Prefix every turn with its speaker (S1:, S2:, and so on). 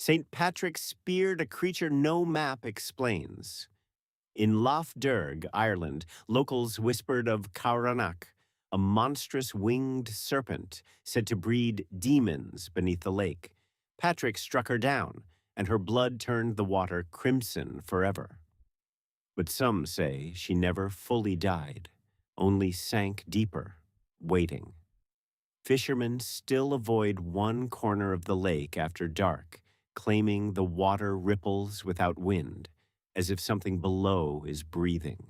S1: St. Patrick speared a creature no map explains. In Lough Derg, Ireland, locals whispered of CAORÁNACH, a monstrous winged serpent said to breed demons beneath the lake. Patrick struck her down, and her blood turned the water crimson forever. But some say she never fully died, only sank deeper, waiting. Fishermen still avoid one corner of the lake after dark, claiming the water ripples without wind, as if something below is breathing.